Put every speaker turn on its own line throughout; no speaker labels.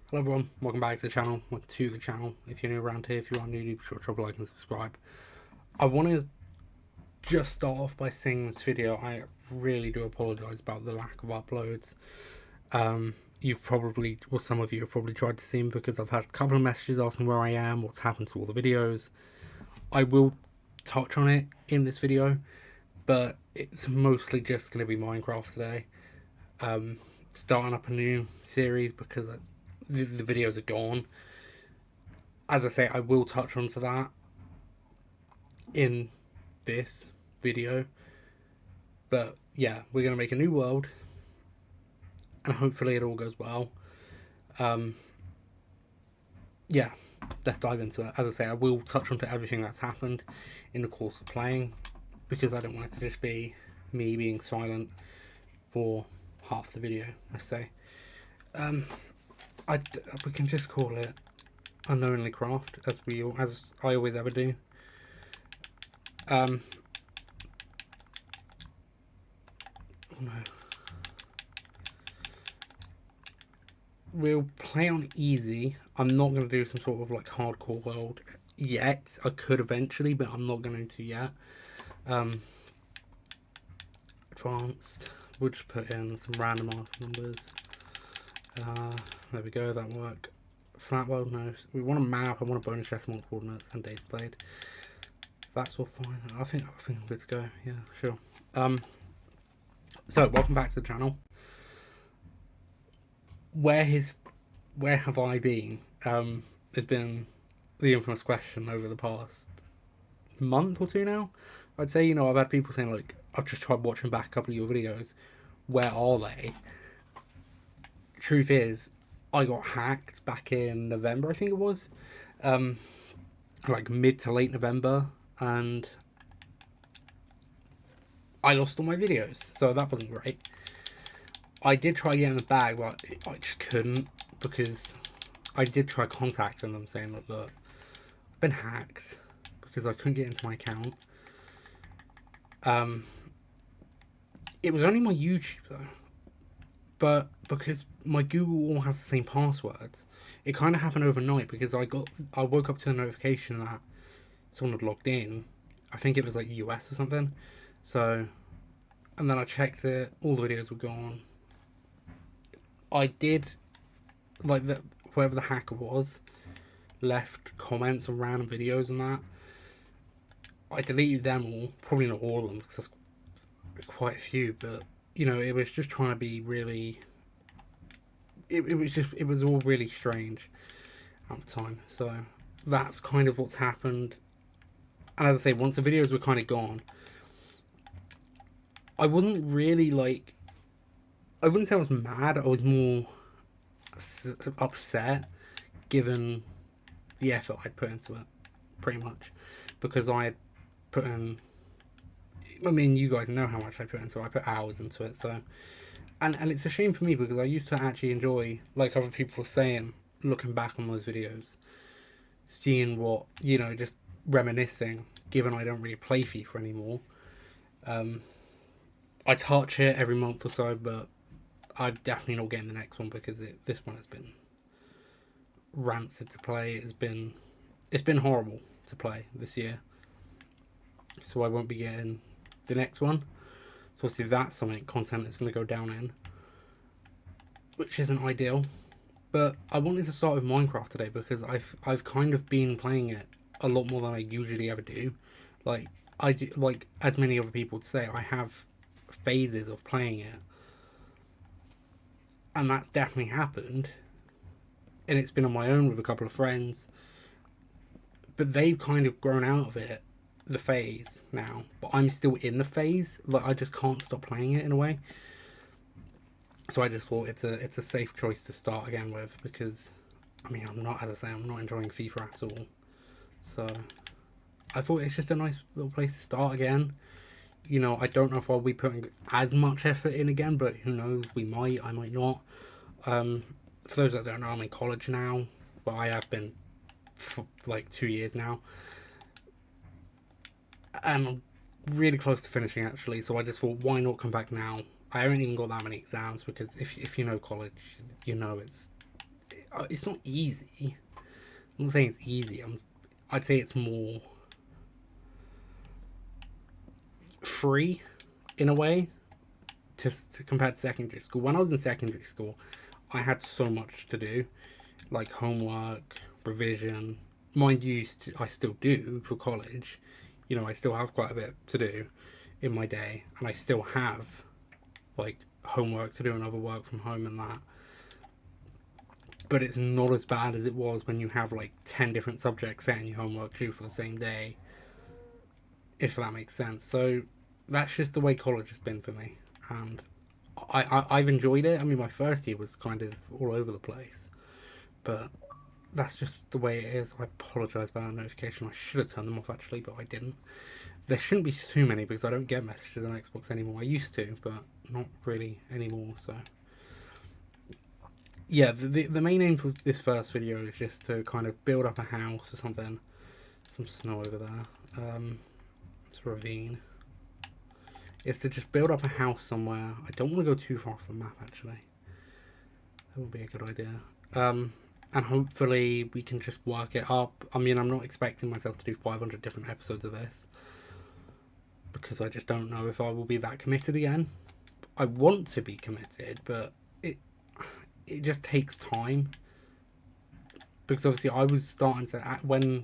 Hello everyone, welcome back to the channel, If you're new around here, if you are new, be sure to drop a like and subscribe. I want to just start off by saying this video, I really do apologise about the lack of uploads. You've probably, well, some of you have probably tried to see me because I've had a couple of messages asking where I am, what's happened to all the videos. I will touch on it in this video, but it's mostly just going to be Minecraft today. Starting up a new series because the videos are gone. As I say, I will touch onto that in this video. But yeah, we're going to make a new world. And hopefully it all goes well. Yeah, let's dive into it. As I say, I will touch onto everything that's happened in the course of playing. Because I don't want it to just be me being silent for half the video, let's say. We can just call it UnknowinglyCraft, as I always ever do. Oh no. We'll play on easy. I'm not going to do some sort of like hardcore world yet. I could eventually, but I'm not going to yet. Advanced. We'll just put in some random ass numbers. There we go, that'll work. Flat world, no. We want a map, I want a bonus decimal coordinates and days played. That's all fine. I think I'm good to go. Yeah, sure. So welcome back to the channel. Where have I been? Has been the infamous question over the past month or two now. I'd say, I've had people saying like, I've just tried watching back a couple of your videos. Where are they? Truth is, I got hacked back in November, I think it was. Like mid to late November, and I lost all my videos, so that wasn't great. I did try getting the bag, but I just couldn't, because I did try contacting them saying, look, I've been hacked, because I couldn't get into my account. It was only my YouTube though, but because my Google all has the same passwords, it kind of happened overnight because I woke up to the notification that someone had logged in. I think it was like US or something. So, and then I checked it, all the videos were gone. I did, like, whoever the hacker was, left comments on random videos and that. I deleted them all, probably not all of them because that's quite a few, but it was just trying to be really. It was all really strange at the time. So that's kind of what's happened. And as I say, once the videos were kind of gone, I wasn't really like. I wouldn't say I was mad. I was more upset, given the effort I'd put into it, pretty much, because I had put in. I mean, you guys know how much I put into it. I put hours into it, so. And it's a shame for me because I used to actually enjoy, like other people were saying, looking back on those videos, seeing what, just reminiscing, given I don't really play FIFA anymore. I touch it every month or so, but I'm definitely not getting the next one because this one has been rancid to play. It's been horrible to play this year. So I won't be getting the next one. So obviously that's something content is going to go down in, which isn't ideal. But I wanted to start with Minecraft today because I've kind of been playing it a lot more than I usually ever do. Like I do, like as many other people say, I have phases of playing it, and that's definitely happened. And it's been on my own with a couple of friends, but they've kind of grown out of it. The phase now, but I'm still in the phase. Like I just can't stop playing it in a way. So I just thought it's a safe choice to start again with because, I mean, I'm not enjoying FIFA at all. So I thought it's just a nice little place to start again. I don't know if I'll be putting as much effort in again, but who knows? We might. I might not. For those that don't know, I'm in college now. Well, I have been for like 2 years now. And I'm really close to finishing actually, so I just thought, why not come back now? I haven't even got that many exams because if you know college, it's It's not easy. I'm not saying it's easy. I'd say it's more free in a way to compare to secondary school. When I was in secondary school, I had so much to do, like homework, revision. Mind you, I still do for college. You know, I still have quite a bit to do in my day, and I still have like homework to do and other work from home and that. But it's not as bad as it was when you have like 10 different subjects set in your homework due for the same day, if that makes sense. So that's just the way college has been for me, and I've enjoyed it. I mean, my first year was kind of all over the place, but that's just the way it is. I apologise about that notification. I should have turned them off actually, but I didn't. There shouldn't be too many because I don't get messages on Xbox anymore. I used to, but not really anymore. So yeah, the main aim for this first video is just to kind of build up a house or something. Some snow over there. It's a ravine. It's to just build up a house somewhere. I don't want to go too far off the map actually. That would be a good idea. And hopefully we can just work it up. I mean, I'm not expecting myself to do 500 different episodes of this, because I just don't know if I will be that committed again. I want to be committed, but it just takes time. Because obviously I was starting to,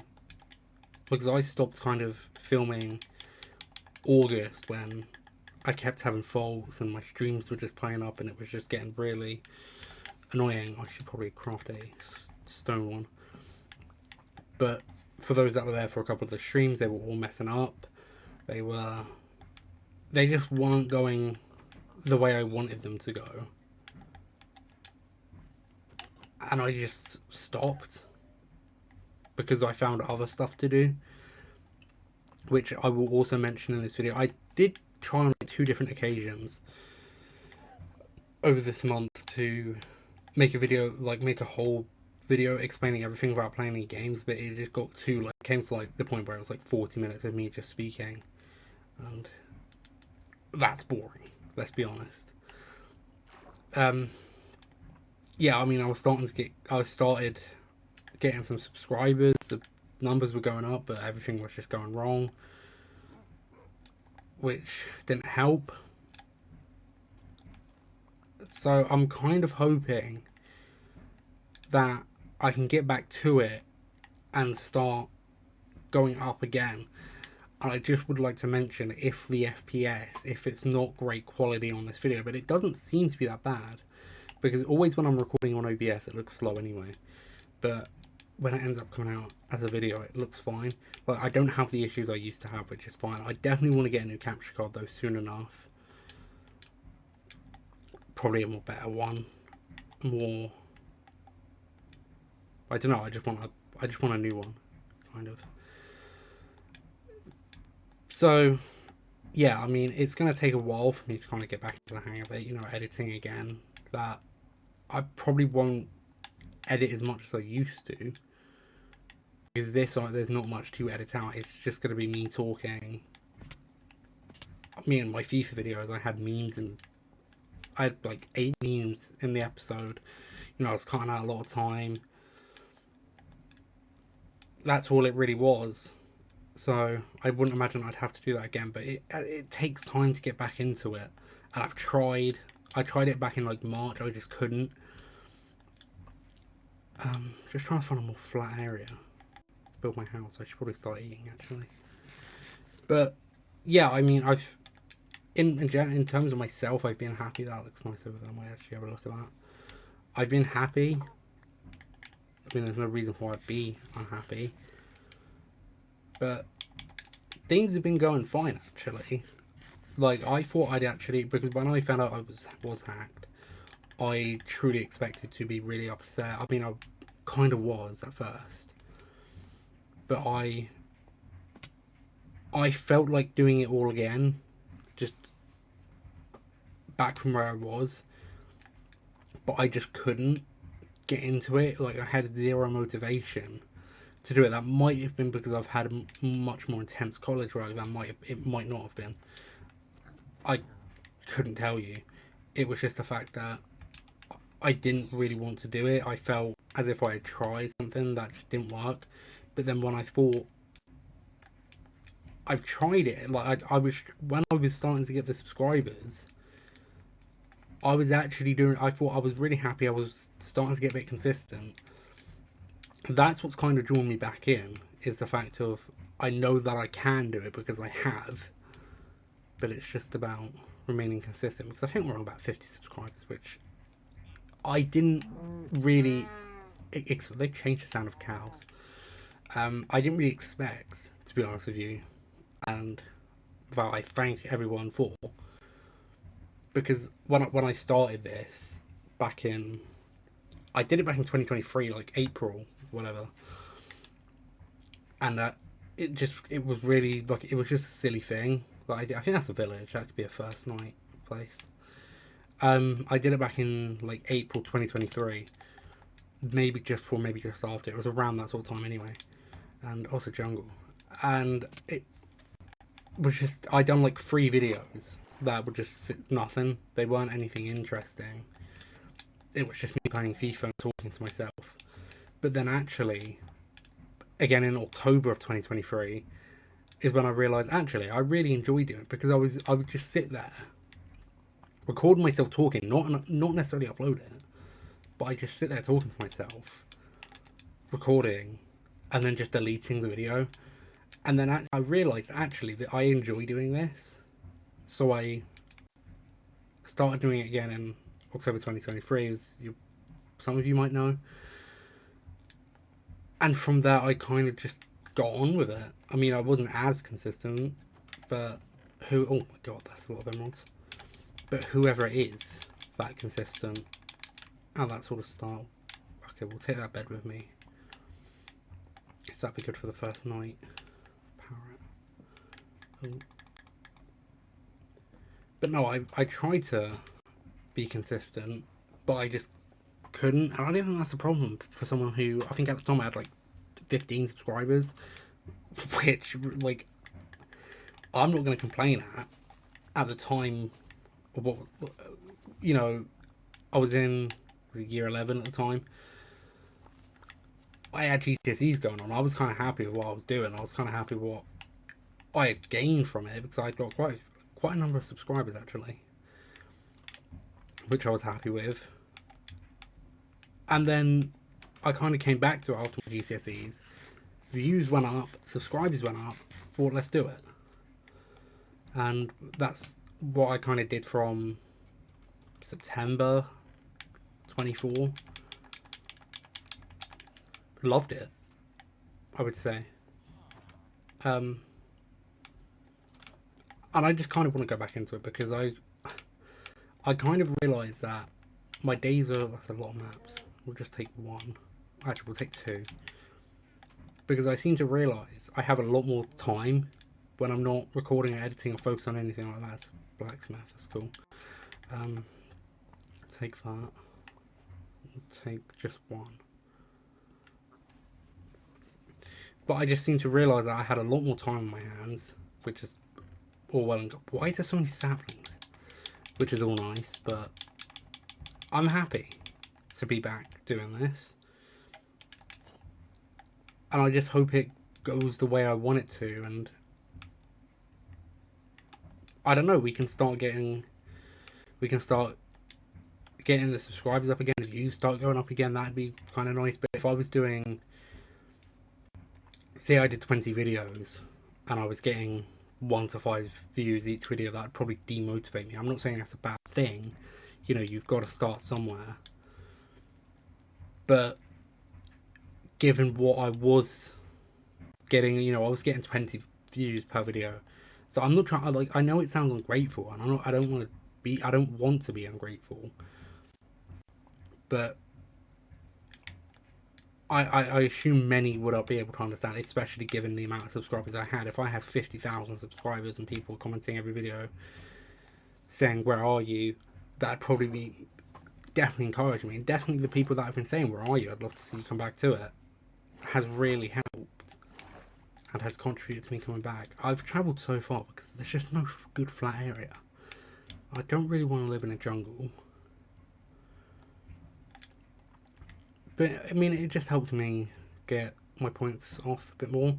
because I stopped kind of filming August when I kept having faults and my streams were just playing up and it was just getting really annoying. I should probably craft a stone one. But for those that were there for a couple of the streams, they were all messing up. They just weren't going the way I wanted them to go. And I just stopped because I found other stuff to do, which I will also mention in this video. I did try on 2 different occasions over this month to make a video, like make a whole video explaining everything about playing any games, but it just got too, like, came to like the point where it was like 40 minutes of me just speaking, and that's boring, let's be honest. Yeah, I mean, I started getting some subscribers, the numbers were going up, but everything was just going wrong, which didn't help. So I'm kind of hoping that I can get back to it and start going up again. And I just would like to mention, if the FPS, if it's not great quality on this video, but it doesn't seem to be that bad, because always when I'm recording on OBS it looks slow anyway, but when it ends up coming out as a video it looks fine. Like, I don't have the issues I used to have, which is fine. I definitely want to get a new capture card though soon enough. Probably a more better one. More, I don't know, I just want a new one, kind of. So yeah, I mean, it's going to take a while for me to kind of get back into the hang of it, you know, editing again. That I probably won't edit as much as I used to, because there's not much to edit out. It's just going to be me talking. Me and my FIFA videos, I had memes, and I had like 8 memes in the episode. You know, I was cutting out a lot of time. That's all it really was. So I wouldn't imagine I'd have to do that again, but it takes time to get back into it. And I tried it back in like March, I just couldn't. Just trying to find a more flat area to build my house. I should probably start eating actually. But yeah, I mean, in terms of myself, I've been happy. That looks nice over there. I might actually have a look at that. I've been happy. I mean, there's no reason why I'd be unhappy. But things have been going fine actually. Like, I thought I'd actually, because when I found out I was hacked, I truly expected to be really upset. I mean, I kind of was at first, but I felt like doing it all again, just back from where I was, but I just couldn't get into it. Like, I had zero motivation to do it. That might have been because I've had a much more intense college work. It might not have been. I couldn't tell you. It was just the fact that I didn't really want to do it. I felt as if I had tried something that just didn't work. But then when I thought, I've tried it, like I was, when I was starting to get the subscribers, I was actually doing, I thought I was really happy, I was starting to get a bit consistent. That's what's kind of drawn me back in, is the fact of, I know that I can do it because I have, but it's just about remaining consistent, because I think we're on about 50 subscribers, which I didn't really, they changed the sound of cows. I didn't really expect, to be honest with you, and that I thank everyone for, because when I started this back in, I did it back in 2023, like April, whatever, and it was really, like, it was just a silly thing that I did. I think that's a village. That could be a first night place. I did it back in like April 2023, maybe just before, maybe just after. It was around that sort of time anyway, and also jungle, and it was just, I done like 3 videos that were just nothing. They weren't anything interesting. It was just me playing FIFA and talking to myself. But then actually, again in October of 2023, is when I realised actually I really enjoyed doing it, because I would just sit there, record myself talking, not necessarily upload it, but I just sit there talking to myself, recording, and then just deleting the video. And then I realised actually that I enjoy doing this, so I started doing it again in October 2023, as some of you might know. And from there, I kind of just got on with it. I mean, I wasn't as consistent, but oh my god, that's a lot of emeralds. But whoever it is, that consistent, and that sort of style, okay, we'll take that bed with me. So that'd be good for the first night. Power it. Oh. But no, I tried to be consistent, but I just couldn't. And I don't think that's a problem for someone who, I think at the time I had like 15 subscribers, which, like, I'm not going to complain at the time of what, you know, I was in, was it year 11 at the time. I had GCSEs going on. I was kind of happy with what I was doing. I was kind of happy with what I had gained from it, because I'd got quite a number of subscribers actually, which I was happy with. And then I kind of came back to it after my GCSEs. Views went up, subscribers went up. Thought, let's do it. And that's what I kind of did from September 24. Loved it, I would say. And I just kind of want to go back into it, because I kind of realised that my days are, that's a lot of maps. We'll just take 1. Actually, we'll take 2. Because I seem to realise I have a lot more time when I'm not recording or editing or focused on anything like that. That's blacksmith, that's cool. Take that. Take just 1. But I just seem to realise that I had a lot more time on my hands, which is all well and good. Why is there so many saplings? Which is all nice, but I'm happy to be back doing this. And I just hope it goes the way I want it to, and I don't know, we can start getting the subscribers up again. If you start going up again, that'd be kind of nice. But if I was doing, say I did 20 videos and I was getting 1 to 5 views each video, that'd probably demotivate me. I'm not saying that's a bad thing, you know, you've got to start somewhere. But given what I was getting, you know, I was getting 20 views per video, so I'm not trying, like, I know it sounds ungrateful, and I don't want to be ungrateful, but I assume many would not be able to understand, especially given the amount of subscribers I had. If I had 50,000 subscribers and people commenting every video saying, where are you, that'd probably be definitely encouraging me. And definitely the people that have been saying, where are you, I'd love to see you come back to it, has really helped and has contributed to me coming back. I've travelled so far because there's just no good flat area. I don't really want to live in a jungle. But I mean, it just helps me get my points off a bit more.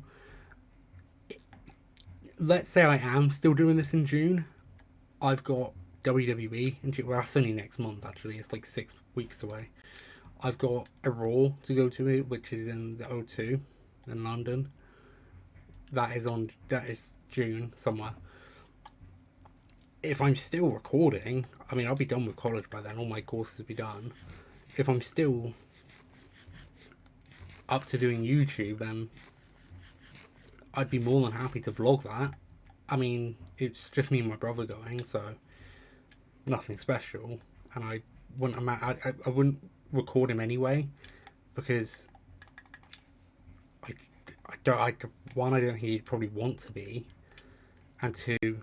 Let's say I am still doing this in June. I've got WWE in June. Well, that's only next month, actually. It's like 6 weeks away. I've got a Raw to go to, which is in the O2 in London. That is June somewhere. If I'm still recording, I mean, I'll be done with college by then. All my courses will be done. If I'm still up to doing YouTube, then I'd be more than happy to vlog that. I mean, it's just me and my brother going, so nothing special. And I wouldn't record him anyway, because I don't think he'd probably want to be, and two,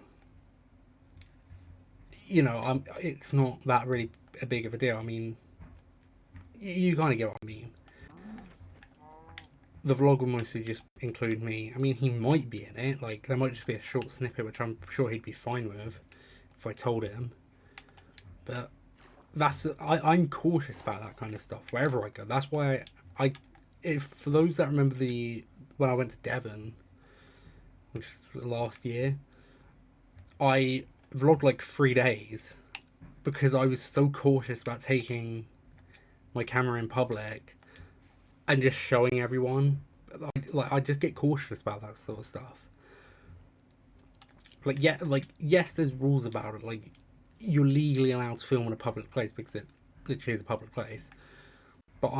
it's not that really a big of a deal. I mean, you kind of get what I mean. The vlog will mostly just include me. I mean, he might be in it. Like, there might just be a short snippet, which I'm sure he'd be fine with if I told him. But I'm cautious about that kind of stuff wherever I go. That's why for those that remember when I went to Devon, which was last year, I vlogged like 3 days because I was so cautious about taking my camera in public and just showing everyone. I just get cautious about that sort of stuff. Yes, there's rules about it. Like, you're legally allowed to film in a public place because it literally is a public place. But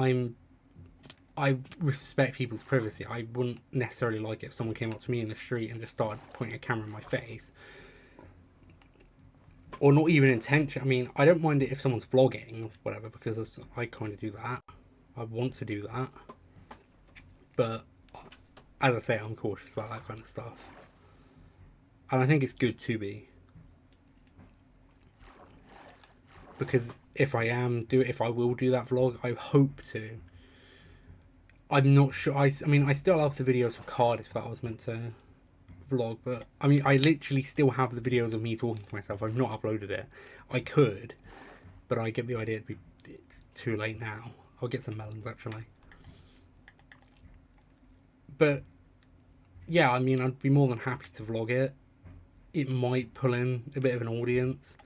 I respect people's privacy. I wouldn't necessarily like it if someone came up to me in the street and just started pointing a camera in my face. Or not even intention. I mean, I don't mind it if someone's vlogging or whatever, because I kind of do that. I want to do that. But, as I say, I'm cautious about that kind of stuff. And I think it's good to be. Because if I will do that vlog, I hope to. I'm not sure. I mean, I still have the videos for Cardiff that I was meant to vlog, but I mean, I literally still have the videos of me talking to myself. I've not uploaded it. I could, but I get the idea it's too late now. I'll get some melons, actually. But yeah, I mean, I'd be more than happy to vlog it. It might pull in a bit of an audience.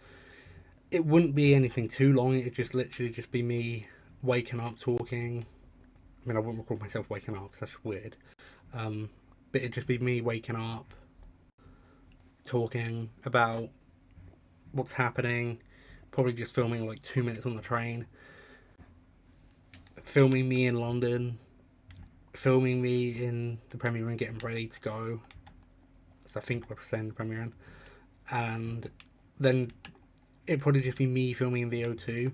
It wouldn't be anything too long. It'd just literally just be me waking up talking. I mean, I wouldn't record myself waking up because that's weird. But it'd just be me waking up, talking about what's happening. Probably just filming like 2 minutes on the train. Filming me in London. Filming me in the Premier Inn getting ready to go. So I think we're saying the Premier Inn. And then it'd probably just be me filming in the O2.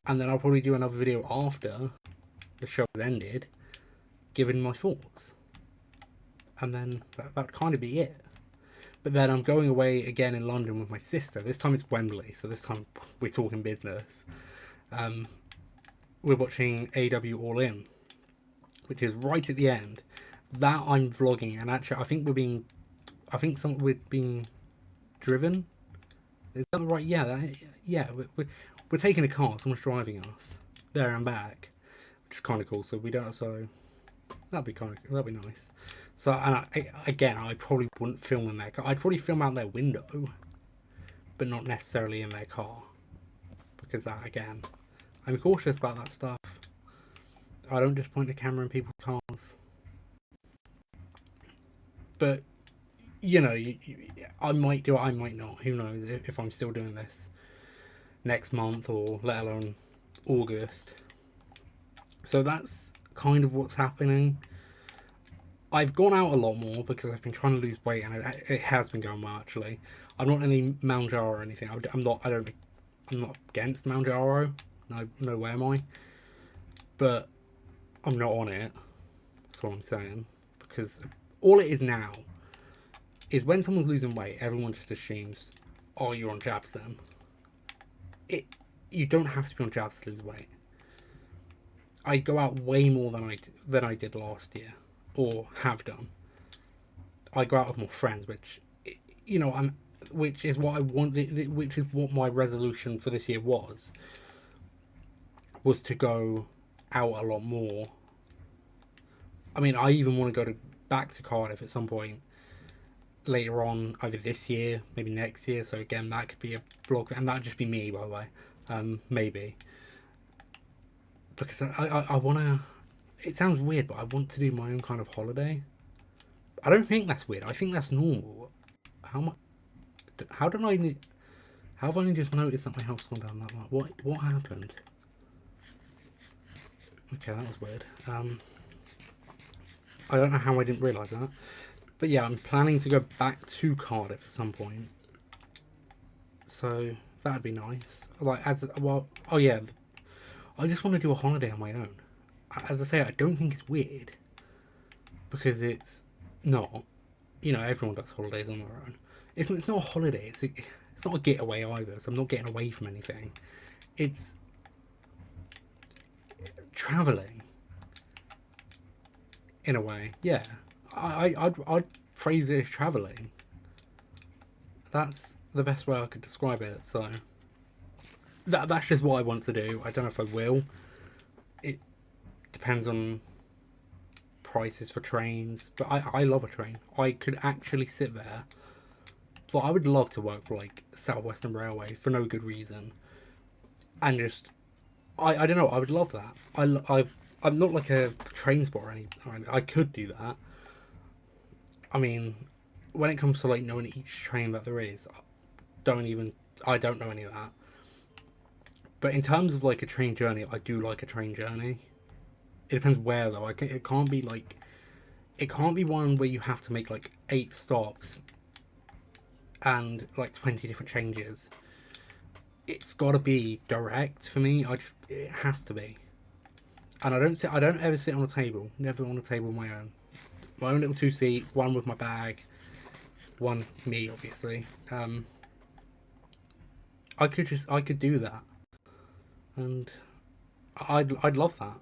And then I'll probably do another video after the show has ended, giving my thoughts. And then that'd kind of be it. But then I'm going away again in London with my sister. This time it's Wembley, so this time we're talking business. We're watching AW All In, which is right at the end. That I'm vlogging, and actually I think we're being driven. Is that right? Yeah. We're taking a car. Someone's driving us there and back, which is kind of cool. So that'd be nice. So, and I probably wouldn't film in their car. I'd probably film out their window, but not necessarily in their car, because that, again, I'm cautious about that stuff. I don't just point the camera in people's cars. But, I might do it, I might not. Who knows if I'm still doing this next month, or let alone August. So that's kind of what's happening. I've gone out a lot more because I've been trying to lose weight, and it has been going well, actually. I'm not any Mounjaro or anything. I'm not against Mounjaro. No way am I. But I'm not on it. That's what I'm saying. Because all it is now is when someone's losing weight, everyone just assumes, oh, you're on jabs then. You don't have to be on jabs to lose weight. I go out way more than I did last year, or have done. I go out with more friends, which is what I wanted, which is what my resolution for this year was to go out a lot more. I mean, I even want to go back to Cardiff at some point later on, either this year, maybe next year. So again, that could be a vlog, and that'd just be me, by the way. Maybe, because I want to. It sounds weird, but I want to do my own kind of holiday. I don't think that's weird. I think that's normal. How much? How did I? How have I only just noticed that my house gone down that much? What happened? Okay, that was weird. I don't know how I didn't realise that. But yeah, I'm planning to go back to Cardiff at some point. So that'd be nice. Like, as well, oh yeah, I just want to do a holiday on my own. As I say, I don't think it's weird. Because it's not. You know, everyone does holidays on their own. It's not a holiday, it's not a getaway either, so I'm not getting away from anything. It's travelling. In a way, yeah. I'd phrase it as travelling. That's the best way I could describe it. So that's just what I want to do. I don't know if I will. It depends on prices for trains, but I love a train. I could actually sit there. Like, I would love to work for like South Western Railway for no good reason, and just I don't know. I would love that. I'm not like a train spotter or anything. I could do that. I mean, when it comes to like knowing each train that there is, I don't know any of that. But in terms of like a train journey, I do like a train journey. It depends where though. It can't be one where you have to make like 8 stops and like 20 different changes. It's got to be direct for me. It has to be. And I don't ever sit on a table. Never on a table of my own. My own little 2-seat, one with my bag, one me, obviously. I could do that, and I'd love that.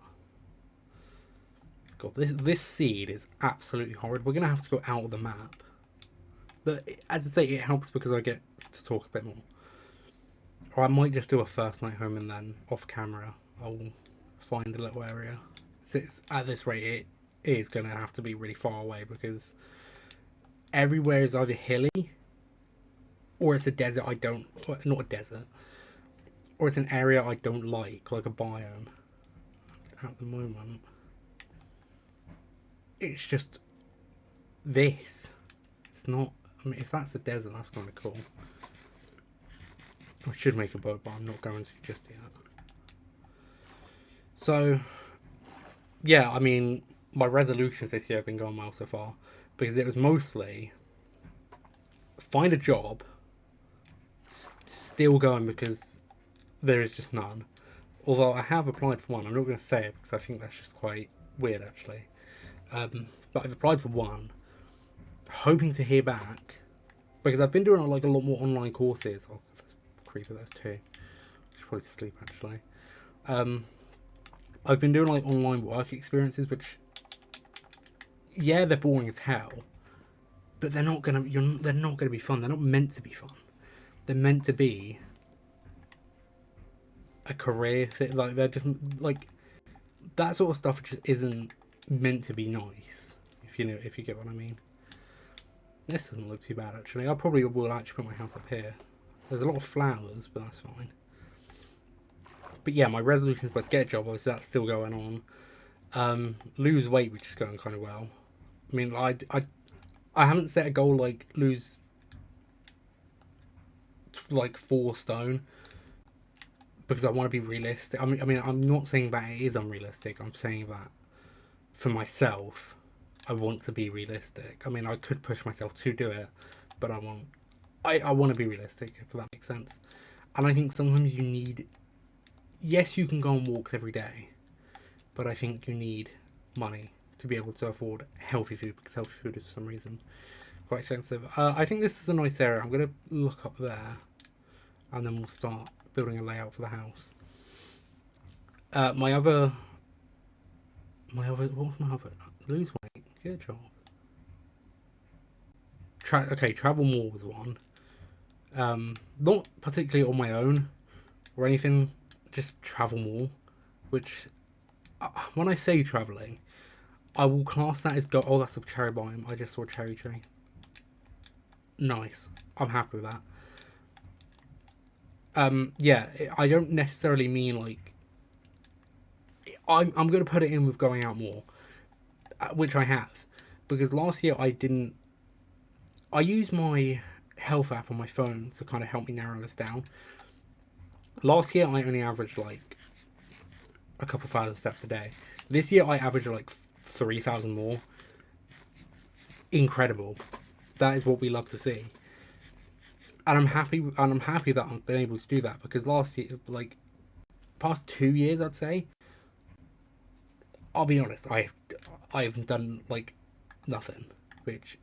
God, this seed is absolutely horrid. We're gonna have to go out of the map, but as I say, it helps because I get to talk a bit more. Or I might just do a first night home and then off camera I'll find a little area. At this rate, it is going to have to be really far away because everywhere is either hilly or it's a desert not a desert, or it's an area I don't like a biome. At the moment, it's just this. It's not. I mean, if that's a desert, that's kind of cool. I should make a boat, but I'm not going to just yet. So, yeah, I mean, my resolutions this year have been going well so far because it was mostly find a job, still going because there is just none. Although I have applied for one, I'm not going to say it because I think that's just quite weird actually. But I've applied for one, hoping to hear back because I've been doing like a lot more online courses. Oh, creeper, that's 2. I should probably sleep actually. I've been doing like online work experiences, which, yeah, they're boring as hell, but they're not gonna be fun. They're not meant to be fun. They're meant to be a career thing. Like, they're just like that sort of stuff just isn't meant to be nice. If you get what I mean. This doesn't look too bad actually. I probably will actually put my house up here. There's a lot of flowers, but that's fine. But yeah, my resolution was to get a job. Obviously, that's still going on. Lose weight, which is going kind of well. I mean, I haven't set a goal like lose like 4 stone because I want to be realistic. I mean, I'm not saying that it is unrealistic. I'm saying that for myself, I want to be realistic. I mean, I could push myself to do it, but I want to be realistic, if that makes sense. And I think sometimes you need. Yes, you can go on walks every day, but I think you need money to be able to afford healthy food because healthy food is for some reason quite expensive. I think this is a nice area. I'm going to look up there and then we'll start building a layout for the house. My other, what was my other? Lose weight. Good job. Travel more was one. Not particularly on my own or anything. Just travel more, which when I say travelling, I will class that as oh, that's a cherry biome. I just saw a cherry tree. Nice. I'm happy with that. Yeah, I don't necessarily mean like I'm going to put it in with going out more, which I have, because last year I didn't. I used my health app on my phone to kind of help me narrow this down. Last year I only averaged like a couple thousand steps a day. This year I averaged like 3,000 more. Incredible. That is what we love to see. And I'm happy that I've been able to do that, because last year, like past 2 years, I'd say, I'll be honest, I've done like nothing, which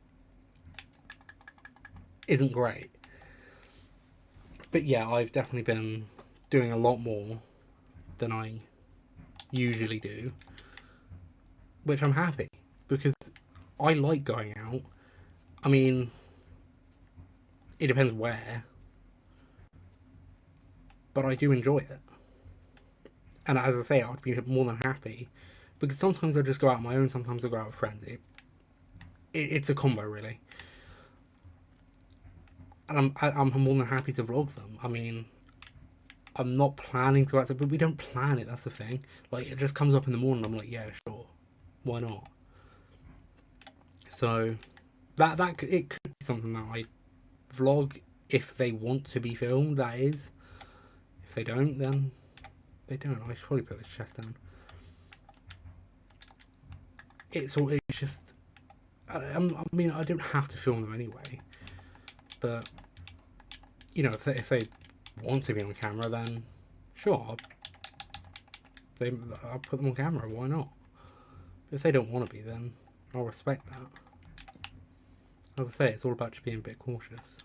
isn't great. But yeah, I've definitely been doing a lot more than I usually do, which I'm happy, because I like going out. I mean, it depends where, but I do enjoy it. And as I say, I'd be more than happy, because sometimes I just go out on my own, sometimes I go out with friends. It's a combo, really. And I'm more than happy to vlog them. I mean, I'm not planning to actually, but we don't plan it. That's the thing. Like, it just comes up in the morning. I'm like, yeah, sure, why not? So that it could be something that I vlog if they want to be filmed. That is, if they don't, then they don't. I should probably put this chest down. It's just. I mean, I don't have to film them anyway, but you know, if they want to be on camera, then sure, I'll put them on camera. Why not? But if they don't want to be, then I'll respect that. As I say, it's all about just being a bit cautious.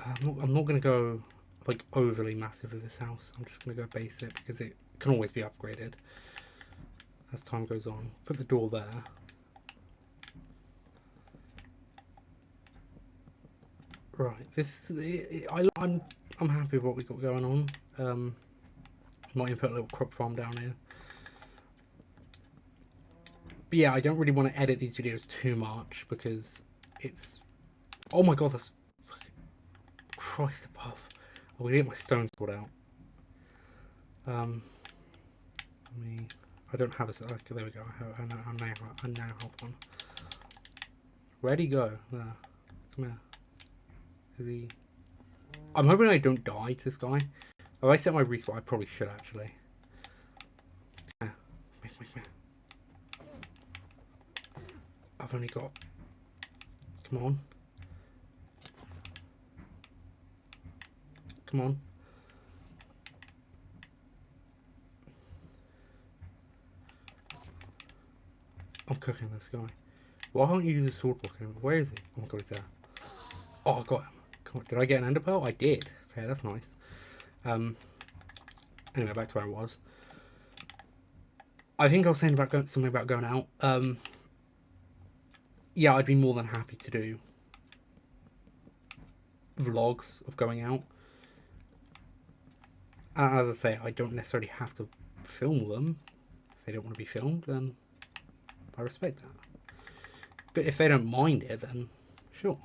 I'm not going to go like overly massive with this house. I'm just going to go basic, because it can always be upgraded as time goes on. Put the door there. Right, this is I'm happy with what we got going on. Might even put a little crop farm down here. But yeah, I don't really want to edit these videos too much, because it's... Oh my god, that's... Christ above. I'm going to get my stone sword out. I don't have a... Okay, there we go. I now have one. Where'd he go? There. Come here. Is he... I'm hoping I don't die to this guy. If I set my respawn, I probably should actually. Come here. I've only got... Come on. Come on. I'm cooking this guy. Why don't you do the sword blocking? Where is he? Oh my god, he's there. Oh, I got him. Come on. Did I get an ender pearl? I did. Okay, that's nice. Anyway, back to where I was. I think I was saying about something about going out. Yeah, I'd be more than happy to do vlogs of going out. And as I say, I don't necessarily have to film them. If they don't want to be filmed, then I respect that. But if they don't mind it, then sure.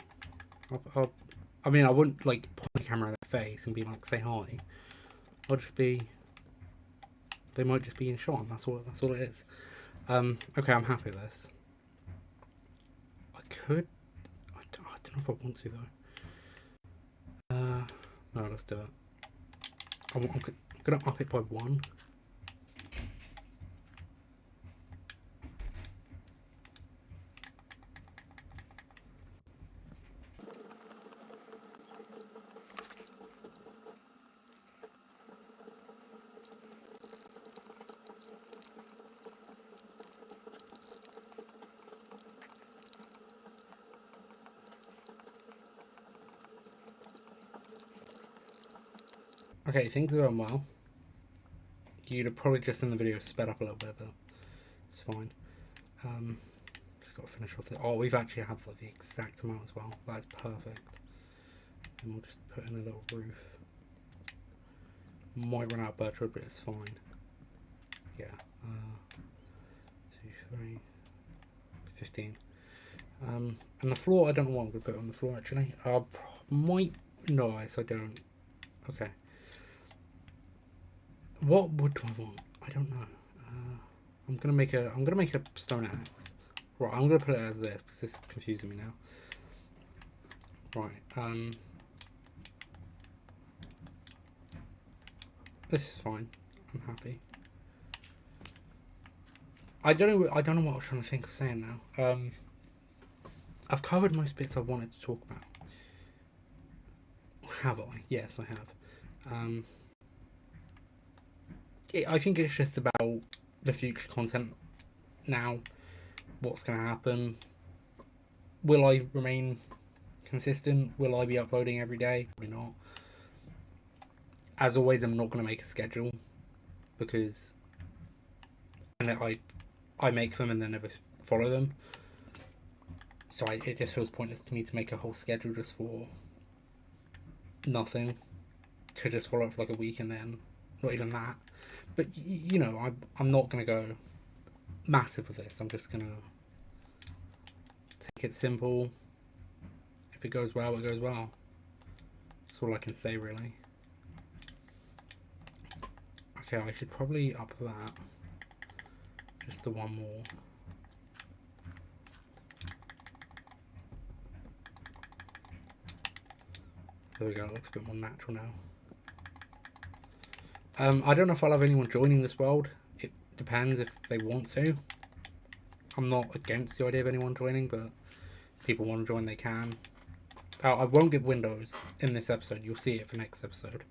I mean, I wouldn't like point the camera in their face and be like, say hi. I'll just be... They might just be in shot, and that's all it is. Okay, I'm happy with this. I could... I don't know if I want to, though. No, let's do it. I'm going to up it by 1. Okay, things are going well. You'd have probably just in the video sped up a little bit, but it's fine. Just got to finish off it. Oh, we've actually had like, the exact amount as well. That's perfect. And we'll just put in a little roof. Might run out of birch wood, but it's fine. Yeah. 2, 3, 15. And the floor, I don't know what I'm going to put on the floor actually. I might, no, I don't. Okay. What would I want? I don't know. I'm gonna make a stone axe. Right, I'm gonna put it as this because this is confusing me now. Right. This is fine. I'm happy. I don't know what I was trying to think of saying now. I've covered most bits I wanted to talk about. Have I? Yes, I have. I think it's just about the future content now. What's going to happen? Will I remain consistent? Will I be uploading every day? Probably not. As always, I'm not going to make a schedule because I make them and then never follow them. So it just feels pointless to me to make a whole schedule just for nothing. To just follow it for like a week and then not even that. But you know, I'm not going to go massive with this. I'm just going to take it simple. If it goes well, it goes well. That's all I can say, really. Okay, I should probably up that. Just the one more. There we go, it looks a bit more natural now. I don't know if I'll have anyone joining this world. It depends if they want to. I'm not against the idea of anyone joining, but if people want to join, they can. I won't get Windows in this episode. You'll see it for next episode.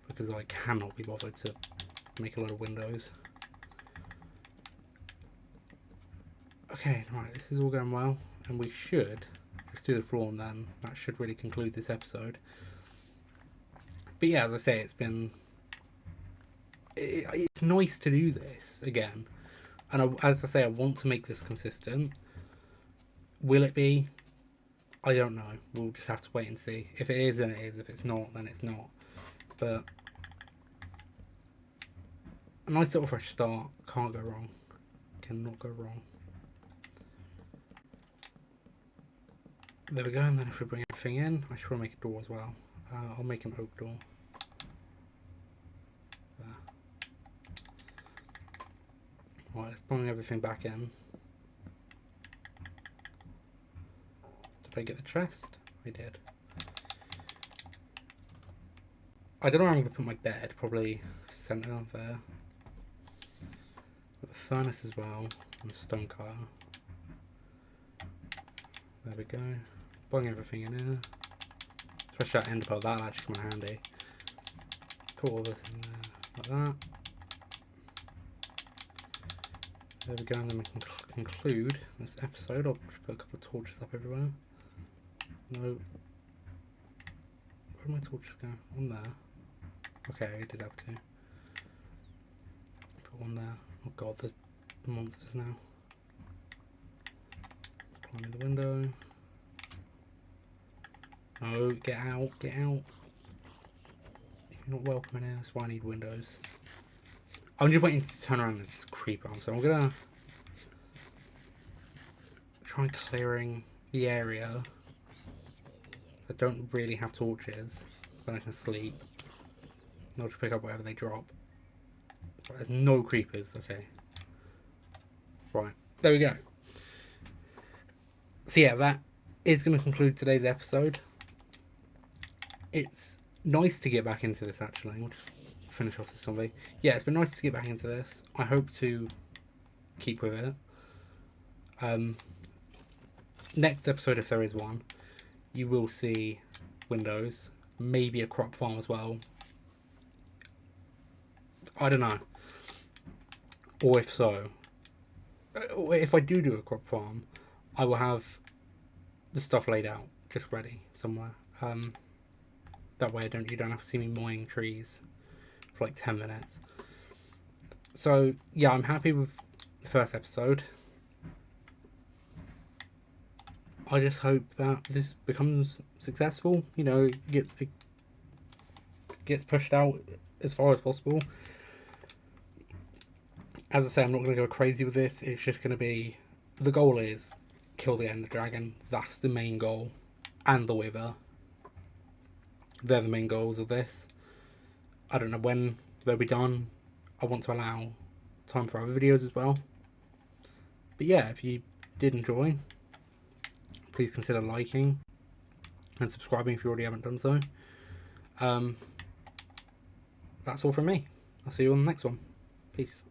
Because I cannot be bothered to make a lot of windows. Okay, right, this is all going well. And we should just do the floor and then that should really conclude this episode. But yeah, as I say, it's nice to do this again. And as I say, I want to make this consistent. Will it be? I don't know. We'll just have to wait and see. If it is, then it is. If it's not, then it's not. But a nice little fresh start. Can't go wrong. Cannot go wrong. There we go. And then if we bring everything in, I should probably make a door as well. I'll make an oak door. There. Right, let's bring everything back in. Did I get the chest? I did. I don't know where I'm going to put my bed. Probably centre there. Got the furnace as well. And the stone cutter. There we go. Bung everything in here. Especially that end part, that'll actually come in handy. Put all this in there like that. There we go, and then we can conclude this episode. I'll put a couple of torches up everywhere. No. Where did my torches go? One there. Okay, I did have two. Put one there. Oh god, there's monsters now. Climb in the window. No, get out, get out. You're not welcome in here, that's why I need windows. I'm just waiting to turn around and just creep on, so I'm gonna try clearing the area that don't really have torches, then I can sleep. And I'll just pick up whatever they drop. But there's no creepers, okay. Right, there we go. So yeah, that is going to conclude today's episode. It's nice to get back into this, actually. We'll just finish off this zombie. Yeah, it's been nice to get back into this. I hope to keep with it. Next episode, if there is one, you will see windows. Maybe a crop farm as well. I don't know. Or if so, if I do a crop farm, I will have the stuff laid out, just ready somewhere. That way you don't have to see me mowing trees for like 10 minutes. So yeah, I'm happy with the first episode. I just hope that this becomes successful. You know, it gets pushed out as far as possible. As I say, I'm not going to go crazy with this. It's just going to be, the goal is kill the Ender Dragon. That's the main goal. And the Wither. They're the main goals of this. I don't know when they'll be done. I want to allow time for other videos as well. But yeah, if you did enjoy, please consider liking and subscribing if you already haven't done so. That's all from me. I'll see you on the next one. Peace.